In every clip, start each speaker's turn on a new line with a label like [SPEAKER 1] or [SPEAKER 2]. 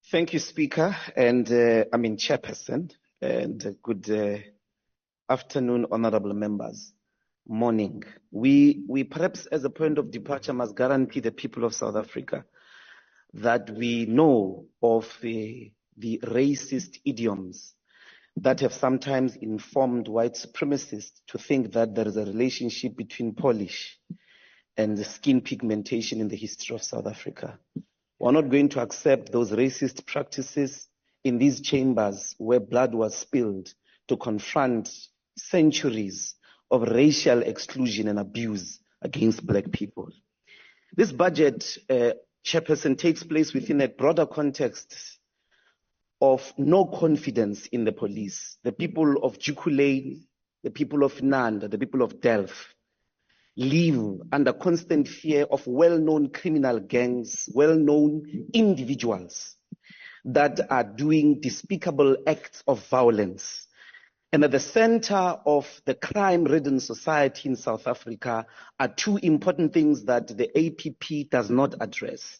[SPEAKER 1] Thank you, Speaker, and Chairperson, and good afternoon, honorable members. Morning. We perhaps, as a point of departure, must guarantee the people of South Africa that we know of the racist idioms that have sometimes informed white supremacists to think that there is a relationship between polish and the skin pigmentation in the history of South Africa. We're not going to accept those racist practices in these chambers where blood was spilled to confront centuries of racial exclusion and abuse against black people. This budget, Chairperson, takes place within a broader context of no confidence in the police. The people of Jukulane, the people of Nanda, the people of Delft live under constant fear of well-known criminal gangs, well-known individuals that are doing despicable acts of violence. And at the center of the crime-ridden society in South Africa are two important things that the APP does not address,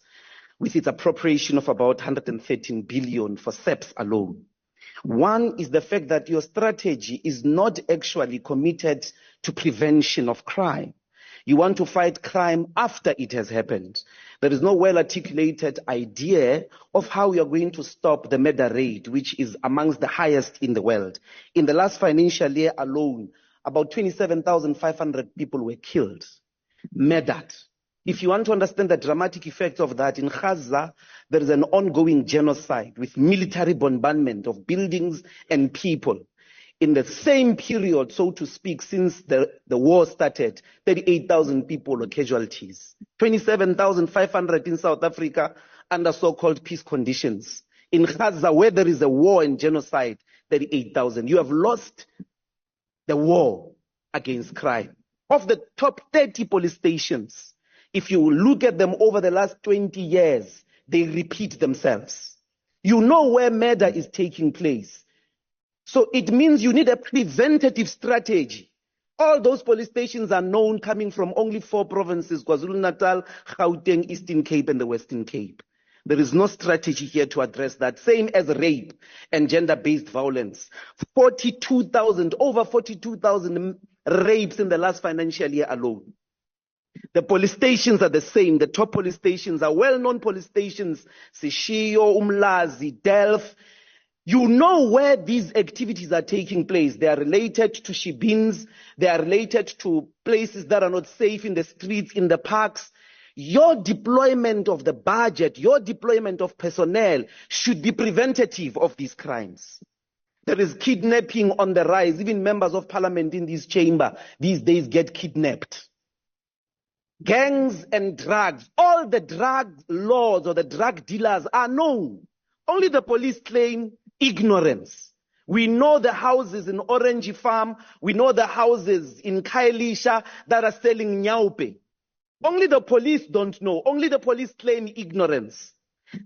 [SPEAKER 1] with its appropriation of about 113 billion for SEPs alone. One is the fact that your strategy is not actually committed to prevention of crime. You want to fight crime after it has happened. There is no well-articulated idea of how we are going to stop the murder rate, which is amongst the highest in the world. In the last financial year alone, about 27,500 people were killed, murdered. If you want to understand the dramatic effects of that, in Gaza, there is an ongoing genocide with military bombardment of buildings and people. In the same period, so to speak, since the war started, 38,000 people were casualties. 27,500 in South Africa under so-called peace conditions. In Gaza, where there is a war and genocide, 38,000. You have lost the war against crime. Of the top 30 police stations, if you look at them over the last 20 years, they repeat themselves. You know where murder is taking place. So it means you need a preventative strategy. All those police stations are known coming from only 4 provinces, KwaZulu-Natal, Gauteng, Eastern Cape, and the Western Cape. There is no strategy here to address that. Same as rape and gender-based violence. Over 42,000 rapes in the last financial year alone. The police stations are the same. The top police stations are well-known police stations. Sishio, Ndlozi, Delft. You know where these activities are taking place. They are related to shebeens. They are related to places that are not safe in the streets, in the parks. Your deployment of the budget, your deployment of personnel should be preventative of these crimes. There is kidnapping on the rise. Even members of parliament in this chamber these days get kidnapped. Gangs and drugs, all the drug lords or the drug dealers are known. Only the police claim ignorance. We know the houses in Orange Farm. We know the houses in Khayelitsha that are selling nyaupe. Only the police don't know. Only the police claim ignorance.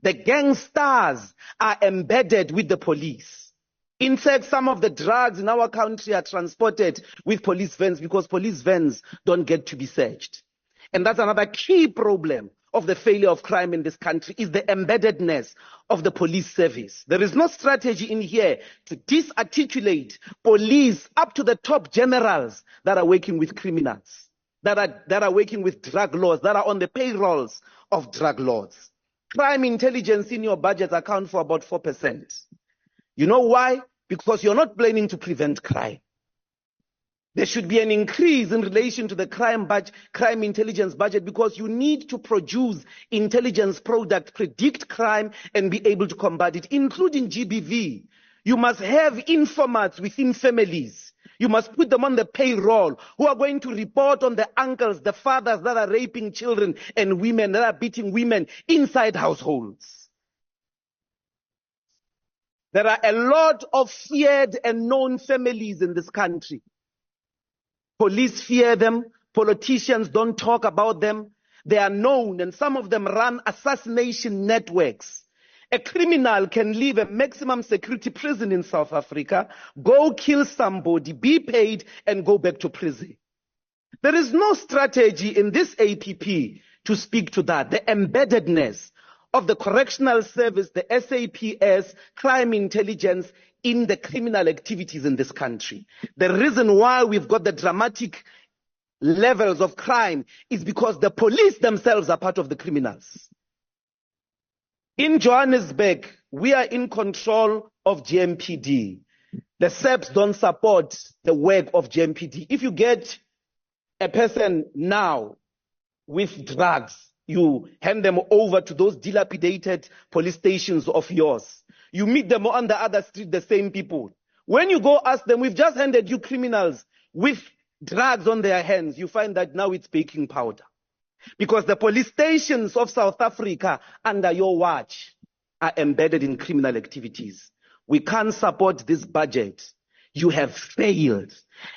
[SPEAKER 1] The gangsters are embedded with the police. In fact, some of the drugs in our country are transported with police vans because police vans don't get to be searched. And that's another key problem of the failure of crime in this country, is the embeddedness of the police service. There is no strategy in here to disarticulate police up to the top generals that are working with criminals, that are working with drug lords, that are on the payrolls of drug lords. Crime intelligence in your budget account for about 4%. You know why? Because you're not planning to prevent crime. There should be an increase in relation to the crime intelligence budget, because you need to produce intelligence product, predict crime, and be able to combat it, including GBV. You must have informants within families. You must put them on the payroll who are going to report on the uncles, the fathers that are raping children and women, that are beating women inside households. There are a lot of feared and known families in this country. Police fear them. Politicians don't talk about them. They are known, and some of them run assassination networks. A criminal can leave a maximum security prison in South Africa, go kill somebody, be paid, and go back to prison. There is no strategy in this APP to speak to that. The embeddedness of the Correctional Service, the SAPS, crime intelligence in the criminal activities in this country. The reason why we've got the dramatic levels of crime is because the police themselves are part of the criminals. In Johannesburg, we are in control of GMPD. The SEPs don't support the work of GMPD. If you get a person now with drugs, you hand them over to those dilapidated police stations of yours. You meet them on the other street, the same people. When you go ask them, we've just handed you criminals with drugs on their hands, you find that now it's baking powder. Because the police stations of South Africa under your watch are embedded in criminal activities. We can't support this budget. You have failed.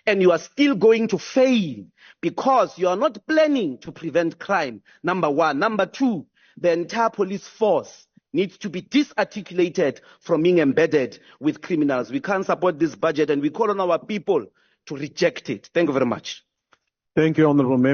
[SPEAKER 1] And you are still going to fail because you are not planning to prevent crime, number one. Number two, the entire police force needs to be disarticulated from being embedded with criminals. We can't support this budget and we call on our people to reject it. Thank you very much.
[SPEAKER 2] Thank you, Honourable Member.